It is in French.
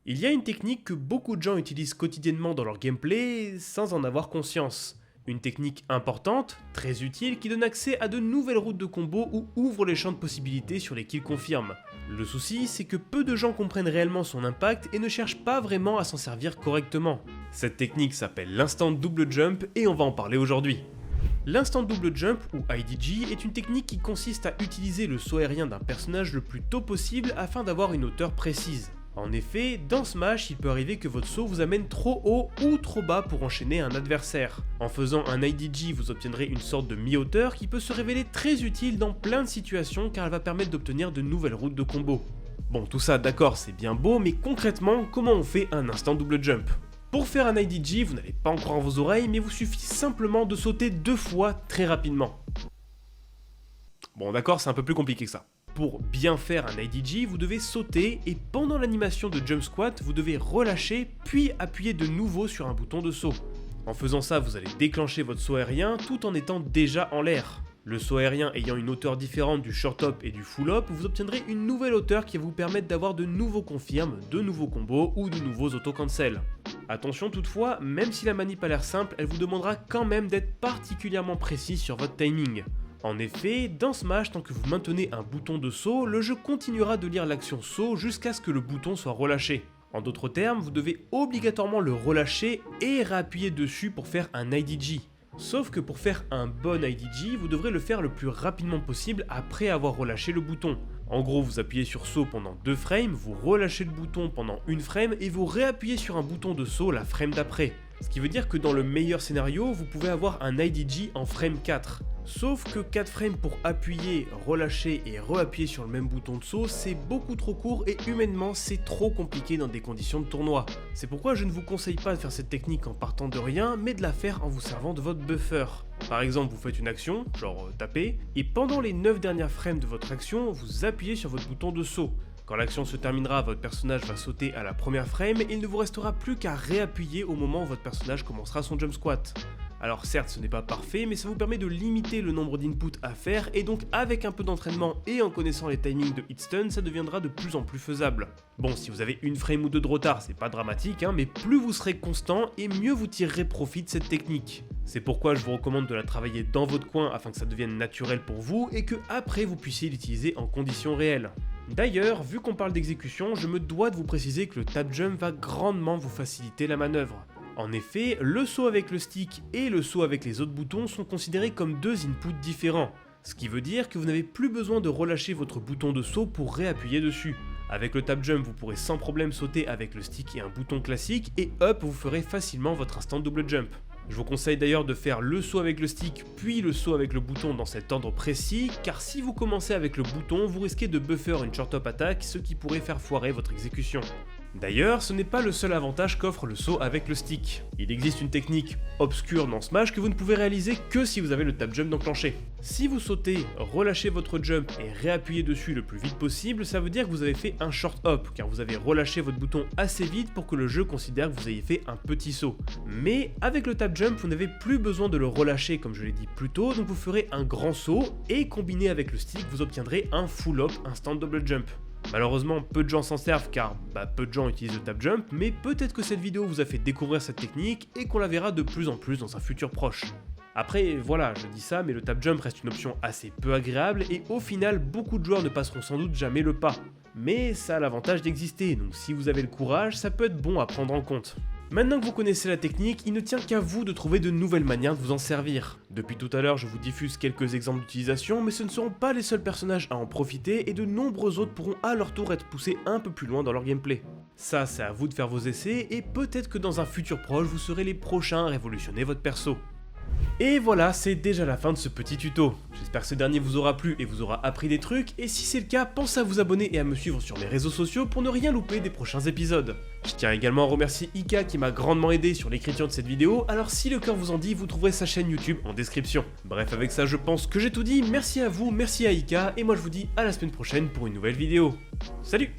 Il y a une technique que beaucoup de gens utilisent quotidiennement dans leur gameplay sans en avoir conscience. Une technique importante, très utile, qui donne accès à de nouvelles routes de combo ou ouvre les champs de possibilités sur les kills confirmes. Le souci, c'est que peu de gens comprennent réellement son impact et ne cherchent pas vraiment à s'en servir correctement. Cette technique s'appelle l'instant double jump et on va en parler aujourd'hui. L'instant double jump ou IDG est une technique qui consiste à utiliser le saut aérien d'un personnage le plus tôt possible afin d'avoir une hauteur précise. En effet, dans Smash, il peut arriver que votre saut vous amène trop haut ou trop bas pour enchaîner un adversaire. En faisant un IDG, vous obtiendrez une sorte de mi-hauteur qui peut se révéler très utile dans plein de situations car elle va permettre d'obtenir de nouvelles routes de combo. Bon, tout ça d'accord, c'est bien beau, mais concrètement, comment on fait un instant double jump ? Pour faire un IDG, vous n'allez pas en croire vos oreilles, mais il vous suffit simplement de sauter 2 fois très rapidement. Bon d'accord, c'est un peu plus compliqué que ça. Pour bien faire un IDG, vous devez sauter et pendant l'animation de jump squat, vous devez relâcher puis appuyer de nouveau sur un bouton de saut. En faisant ça, vous allez déclencher votre saut aérien tout en étant déjà en l'air. Le saut aérien ayant une hauteur différente du short hop et du full hop, vous obtiendrez une nouvelle hauteur qui va vous permettre d'avoir de nouveaux confirmes, de nouveaux combos ou de nouveaux auto-cancel. Attention toutefois, même si la manip a l'air simple, elle vous demandera quand même d'être particulièrement précis sur votre timing. En effet, dans Smash, tant que vous maintenez un bouton de saut, le jeu continuera de lire l'action saut jusqu'à ce que le bouton soit relâché. En d'autres termes, vous devez obligatoirement le relâcher et réappuyer dessus pour faire un IDG. Sauf que pour faire un bon IDG, vous devrez le faire le plus rapidement possible après avoir relâché le bouton. En gros, vous appuyez sur saut pendant 2 frames, vous relâchez le bouton pendant 1 frame et vous réappuyez sur un bouton de saut la frame d'après. Ce qui veut dire que dans le meilleur scénario, vous pouvez avoir un IDG en frame 4. Sauf que 4 frames pour appuyer, relâcher et réappuyer sur le même bouton de saut, c'est beaucoup trop court et humainement c'est trop compliqué dans des conditions de tournoi. C'est pourquoi je ne vous conseille pas de faire cette technique en partant de rien, mais de la faire en vous servant de votre buffer. Par exemple, vous faites une action, genre taper, et pendant les 9 dernières frames de votre action, vous appuyez sur votre bouton de saut. Quand l'action se terminera, votre personnage va sauter à la première frame et il ne vous restera plus qu'à réappuyer au moment où votre personnage commencera son jump squat. Alors certes ce n'est pas parfait, mais ça vous permet de limiter le nombre d'inputs à faire et donc avec un peu d'entraînement et en connaissant les timings de hitstun, ça deviendra de plus en plus faisable. Bon, si vous avez une frame ou deux de retard, c'est pas dramatique, mais plus vous serez constant et mieux vous tirerez profit de cette technique. C'est pourquoi je vous recommande de la travailler dans votre coin afin que ça devienne naturel pour vous et que après vous puissiez l'utiliser en conditions réelles. D'ailleurs, vu qu'on parle d'exécution, je me dois de vous préciser que le tap jump va grandement vous faciliter la manœuvre. En effet, le saut avec le stick et le saut avec les autres boutons sont considérés comme 2 inputs différents. Ce qui veut dire que vous n'avez plus besoin de relâcher votre bouton de saut pour réappuyer dessus. Avec le tap jump, vous pourrez sans problème sauter avec le stick et un bouton classique et hop, vous ferez facilement votre instant double jump. Je vous conseille d'ailleurs de faire le saut avec le stick puis le saut avec le bouton dans cet ordre précis, car si vous commencez avec le bouton, vous risquez de buffer une short hop attaque, ce qui pourrait faire foirer votre exécution. D'ailleurs, ce n'est pas le seul avantage qu'offre le saut avec le stick. Il existe une technique obscure dans Smash que vous ne pouvez réaliser que si vous avez le tap jump d'enclenché. Si vous sautez, relâchez votre jump et réappuyez dessus le plus vite possible, ça veut dire que vous avez fait un short hop, car vous avez relâché votre bouton assez vite pour que le jeu considère que vous ayez fait un petit saut. Mais avec le tap jump, vous n'avez plus besoin de le relâcher comme je l'ai dit plus tôt, donc vous ferez un grand saut et combiné avec le stick, vous obtiendrez un full hop instant double jump. Malheureusement, peu de gens s'en servent car peu de gens utilisent le tap jump, mais peut-être que cette vidéo vous a fait découvrir cette technique et qu'on la verra de plus en plus dans un futur proche. Après, voilà, je dis ça, mais le tap jump reste une option assez peu agréable et au final, beaucoup de joueurs ne passeront sans doute jamais le pas. Mais ça a l'avantage d'exister, donc si vous avez le courage, ça peut être bon à prendre en compte. Maintenant que vous connaissez la technique, il ne tient qu'à vous de trouver de nouvelles manières de vous en servir. Depuis tout à l'heure, je vous diffuse quelques exemples d'utilisation, mais ce ne seront pas les seuls personnages à en profiter et de nombreux autres pourront à leur tour être poussés un peu plus loin dans leur gameplay. Ça, c'est à vous de faire vos essais et peut-être que dans un futur proche, vous serez les prochains à révolutionner votre perso. Et voilà, c'est déjà la fin de ce petit tuto. J'espère que ce dernier vous aura plu et vous aura appris des trucs, et si c'est le cas, pensez à vous abonner et à me suivre sur mes réseaux sociaux pour ne rien louper des prochains épisodes. Je tiens également à remercier Ika qui m'a grandement aidé sur l'écriture de cette vidéo, alors si le cœur vous en dit, vous trouverez sa chaîne YouTube en description. Bref, avec ça je pense que j'ai tout dit, merci à vous, merci à Ika, et moi je vous dis à la semaine prochaine pour une nouvelle vidéo. Salut!